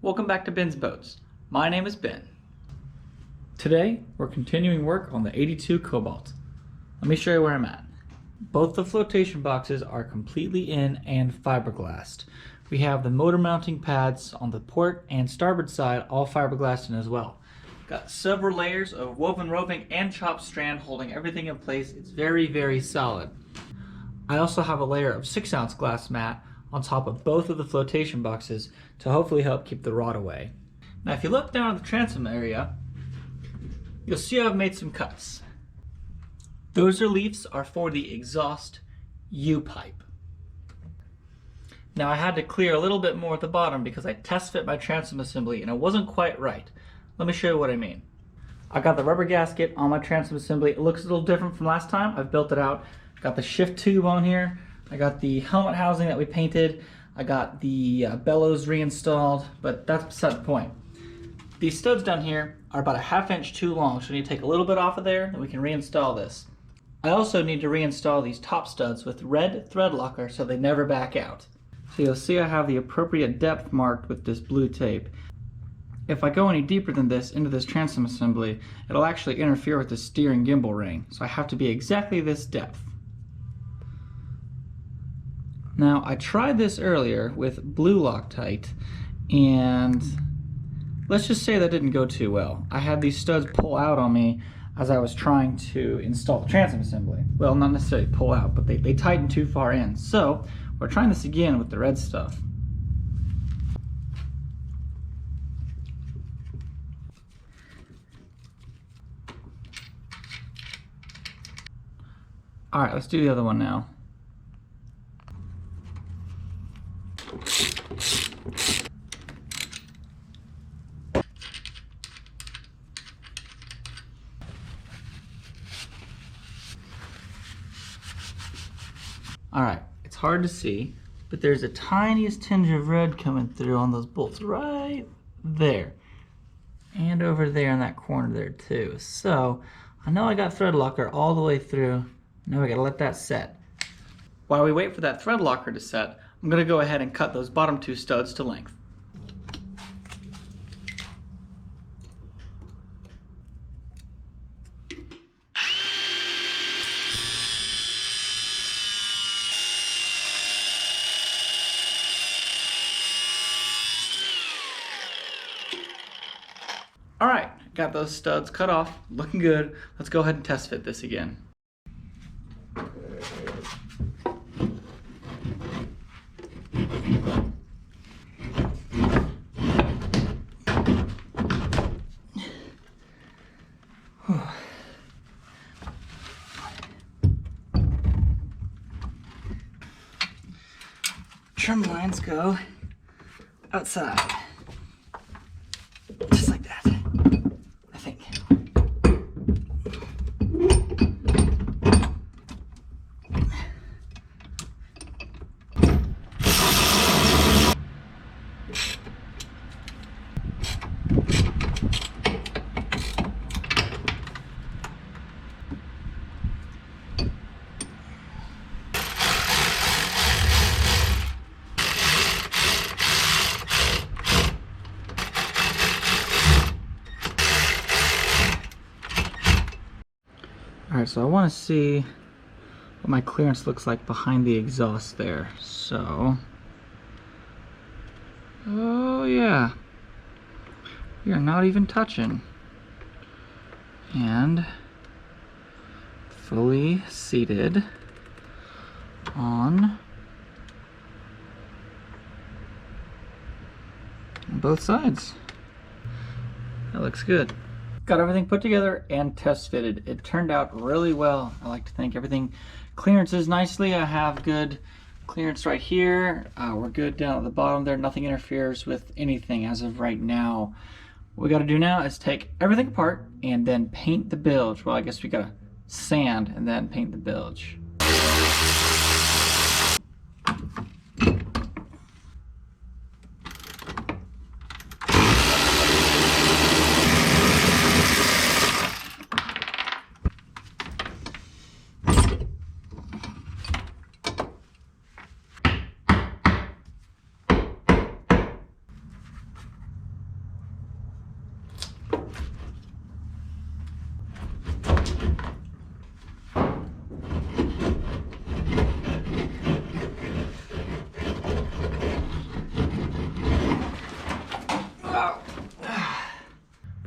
Welcome back to Ben's Boats. My name is Ben. Today, we're continuing work on the 82 Cobalt. Let me show you where I'm at. Both the flotation boxes are completely in and fiberglassed. We have the motor mounting pads on the port and starboard side all fiberglassed in as well. Got several layers of woven roping and chopped strand holding everything in place. It's very, very solid. I also have a layer of 6-ounce glass mat on top of both of the flotation boxes to hopefully help keep the rot away. Now if you look down at the transom area, you'll see I've made some cuts. Those reliefs are for the exhaust U-pipe. Now I had to clear a little bit more at the bottom because I test fit my transom assembly and it wasn't quite right. Let me show you what I mean. I got the rubber gasket on my transom assembly. It looks a little different from last time. I've built it out. Got the shift tube on here. I got the helmet housing that we painted. I got the bellows reinstalled, but that's beside the point. These studs down here are about a 1/2 inch too long, so we need to take a little bit off of there, and we can reinstall this. I also need to reinstall these top studs with red thread locker so they never back out. So you'll see I have the appropriate depth marked with this blue tape. If I go any deeper than this into this transom assembly, it'll actually interfere with the steering gimbal ring, so I have to be exactly this depth. Now, I tried this earlier with blue Loctite, and let's just say that didn't go too well. I had these studs pull out on me as I was trying to install the transom assembly. Well, not necessarily pull out, but they tightened too far in. So, we're trying this again with the red stuff. All right, let's do the other one now. All right, it's hard to see, but there's a tiniest tinge of red coming through on those bolts right there. And over there in that corner there too. So, I know I got thread locker all the way through. Now we gotta let that set. While we wait for that thread locker to set, I'm gonna go ahead and cut those bottom 2 studs to length. All right, got those studs cut off, looking good. Let's go ahead and test fit this again. Trim lines go outside. Just like that, I think. Alright, so I want to see what my clearance looks like behind the exhaust there. So, oh yeah, we are not even touching. And fully seated on both sides. That looks good. Got everything put together and test fitted. It turned out really well. I like to think everything clearances nicely. I have good clearance right here. We're good down at the bottom there. Nothing interferes with anything as of right now. What we got to do now is take everything apart and then paint the bilge. Well, I guess we got to sand and then paint the bilge.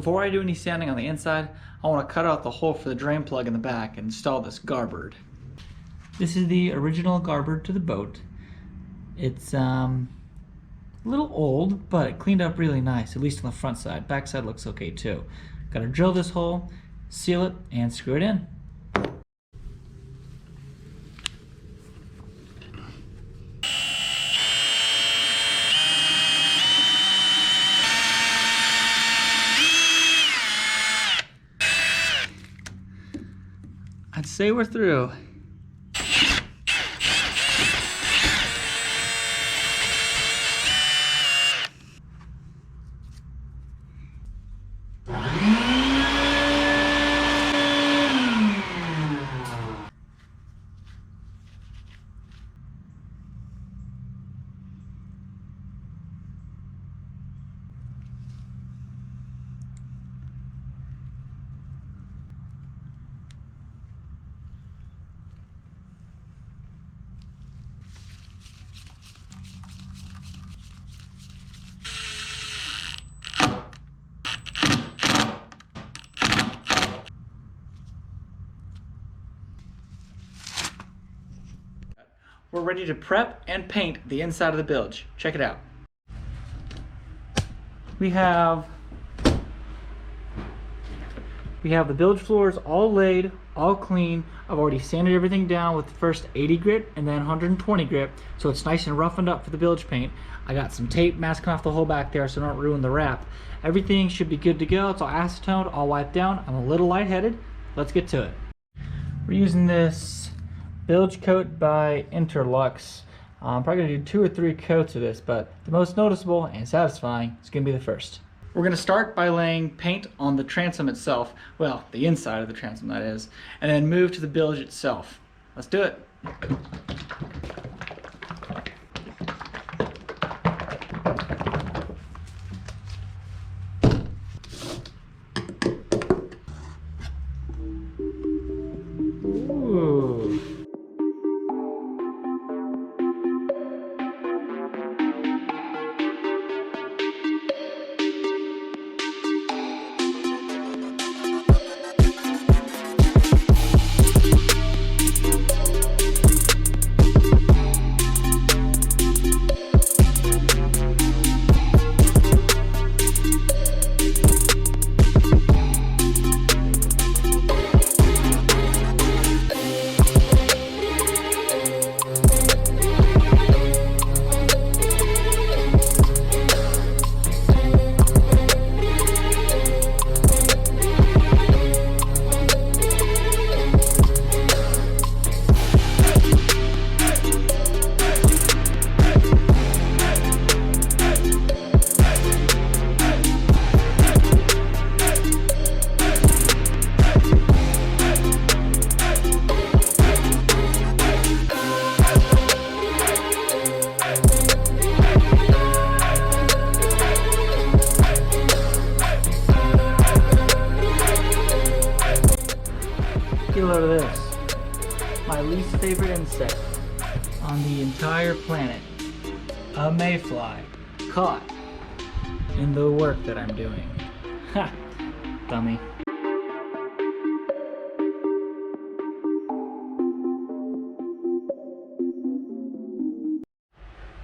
Before I do any sanding on the inside, I want to cut out the hole for the drain plug in the back and install this garboard. This is the original garboard to the boat. It's a little old, but it cleaned up really nice, at least on the front side. Back side looks okay too. Gotta drill this hole, seal it, and screw it in. I'd say we're through. We're ready to prep and paint the inside of the bilge. Check it out. We have the bilge floors all laid, all clean. I've already sanded everything down with the first 80 grit and then 120 grit, so it's nice and roughened up for the bilge paint. I got some tape masking off the hole back there so I don't ruin the wrap. Everything should be good to go. It's all acetoned, all wiped down. I'm a little lightheaded. Let's get to it. We're using this bilge coat by Interlux. I'm probably gonna do 2 or 3 coats of this, but the most noticeable and satisfying is gonna be the first. We're gonna start by laying paint on the transom itself, well, the inside of the transom that is, and then move to the bilge itself. Let's do it. Ooh. Get a load of this. My least favorite insect on the entire planet. A mayfly. Caught in the work that I'm doing. Ha! Dummy.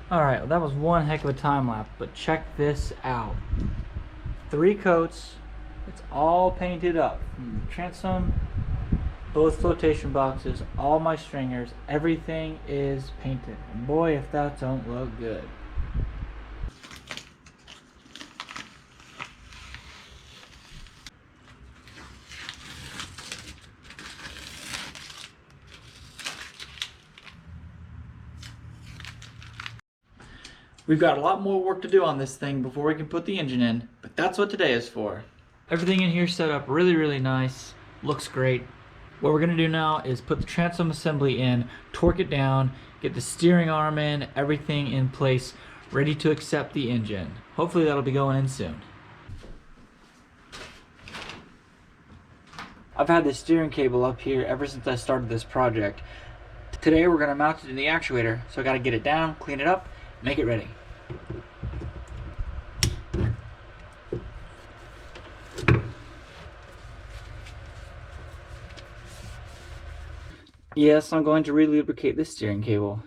Alright, well that was one heck of a time lapse, but check this out. 3 coats. It's all painted up. From the transom, both flotation boxes, all my stringers, everything is painted. And boy, if that don't look good. We've got a lot more work to do on this thing before we can put the engine in, but that's what today is for. Everything in here set up really nice, looks great. What we're gonna do now is put the transom assembly in, torque it down, get the steering arm in, everything in place, ready to accept the engine. Hopefully that'll be going in soon. I've had this steering cable up here ever since I started this project. Today we're gonna mount it in the actuator, so I gotta get it down, clean it up, make it ready. Yes, I'm going to re-lubricate this steering cable.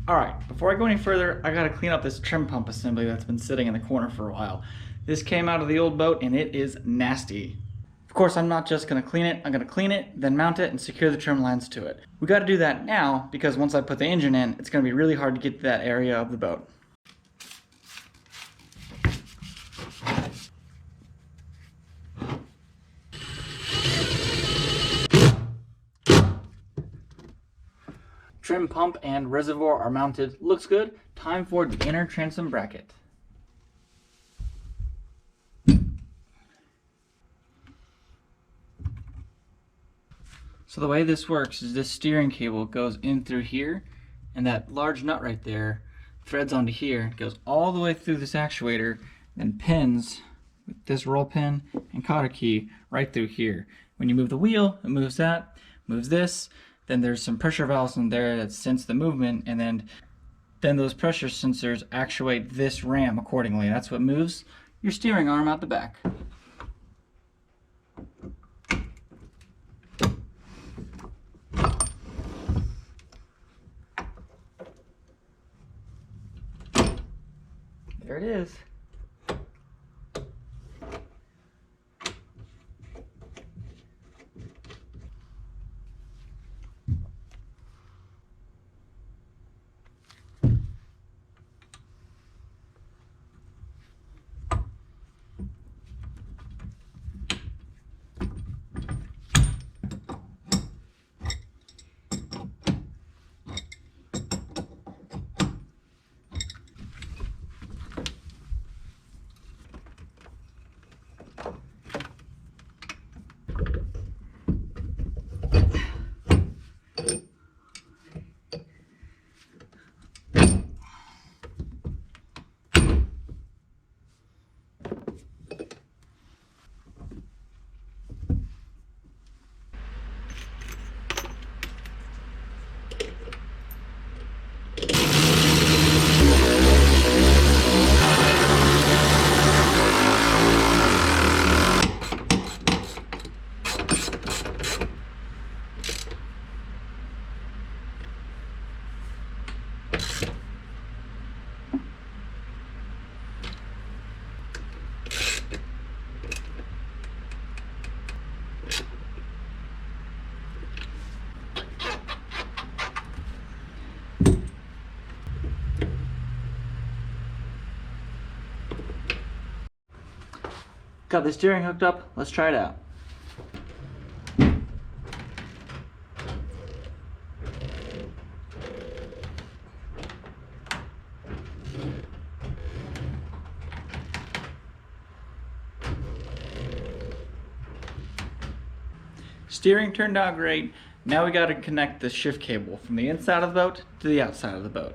Alright, before I go any further, I gotta clean up this trim pump assembly that's been sitting in the corner for a while. This came out of the old boat and it is nasty. Of course, I'm not just gonna clean it, I'm gonna clean it, then mount it and secure the trim lines to it. We gotta do that now because once I put the engine in, it's gonna be really hard to get to that area of the boat. Trim pump and reservoir are mounted. Looks good. Time for the inner transom bracket. So the way this works is this steering cable goes in through here, and that large nut right there threads onto here, goes all the way through this actuator, then pins with this roll pin and cotter key right through here. When you move the wheel, it moves that, moves this. Then there's some pressure valves in there that sense the movement, and then those pressure sensors actuate this ram accordingly. That's what moves your steering arm out the back. There it is. Got the steering hooked up, let's try it out. Steering turned out great. Now we got to connect the shift cable from the inside of the boat to the outside of the boat.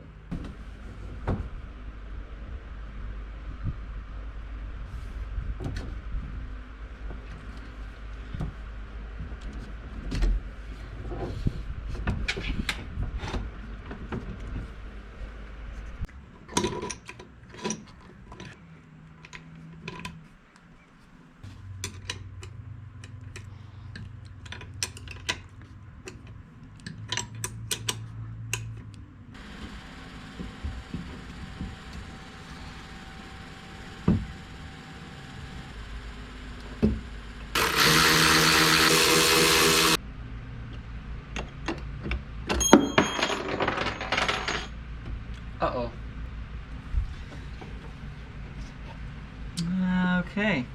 Uh-oh. Okay.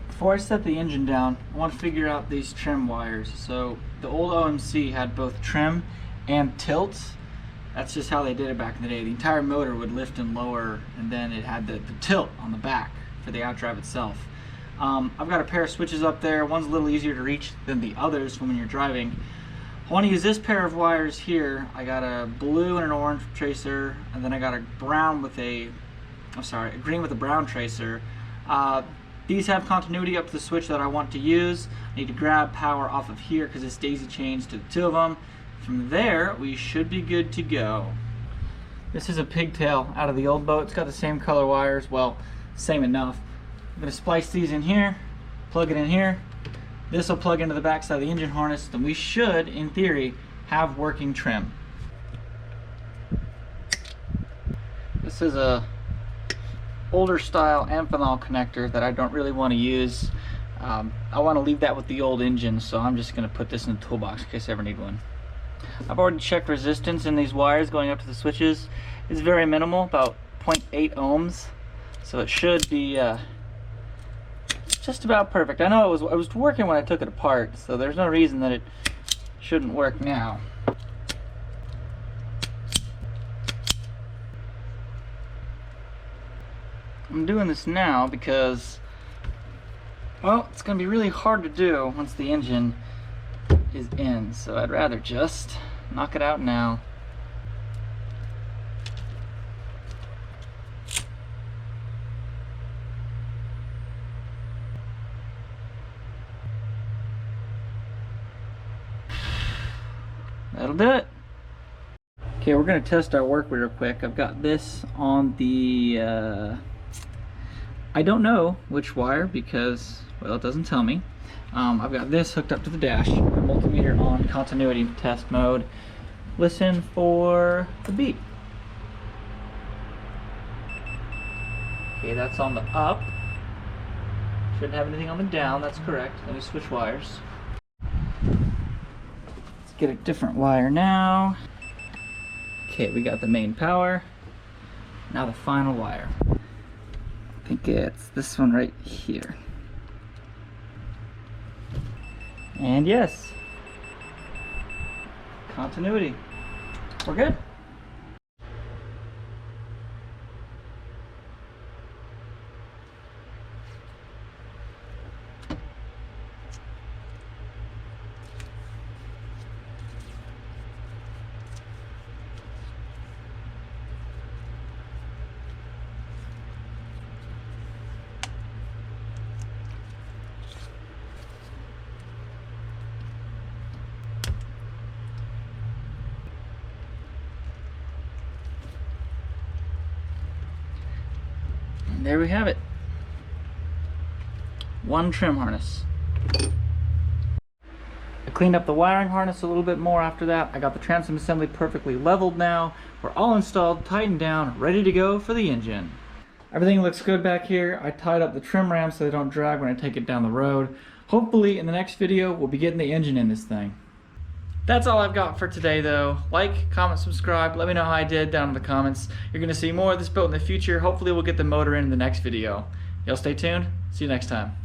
Before I set the engine down, I want to figure out these trim wires. So the old OMC had both trim and tilt. That's just how they did it back in the day. The entire motor would lift and lower, and then it had the tilt on the back for the outdrive itself. I've got a pair of switches up there. One's a little easier to reach than the others from when you're driving. I want to use this pair of wires here. I got a blue and an orange tracer, and then I got a brown with a green with a brown tracer. These have continuity up to the switch that I want to use. I need to grab power off of here because it's daisy chains to the two of them. From there, we should be good to go. This is a pigtail out of the old boat. It's got the same color wires, well, same enough. I'm going to splice these in here, plug it in here. This will plug into the back side of the engine harness, then we should, in theory, have working trim. This is a older style amphenol connector that I don't really want to use. I want to leave that with the old engine, so I'm just going to put this in the toolbox in case I ever need one. I've already checked resistance in these wires going up to the switches. It's very minimal, about 0.8 ohms, so it should be just about perfect. I know it was working when I took it apart, so there's no reason that it shouldn't work now. I'm doing this now because, well, it's going to be really hard to do once the engine is in, so I'd rather just knock it out now. That'll do it. Okay, we're going to test our work real quick. I've got this on the, I don't know which wire because, well, it doesn't tell me. I've got this hooked up to the dash, the multimeter on continuity test mode. Listen for the beep. Okay, that's on the up. Shouldn't have anything on the down, that's correct. Let me switch wires. Get a different wire now. Okay, we got the main power. Now the final wire. I think it's this one right here. And yes, continuity. We're good. And there we have it. One trim harness. I cleaned up the wiring harness a little bit more after that. I got the transom assembly perfectly leveled now. We're all installed, tightened down, ready to go for the engine. Everything looks good back here. I tied up the trim rams so they don't drag when I take it down the road. Hopefully in the next video we'll be getting the engine in this thing. That's all I've got for today though. Like, comment, subscribe, let me know how I did down in the comments. You're going to see more of this built in the future. Hopefully we'll get the motor in the next video. Y'all stay tuned. See you next time.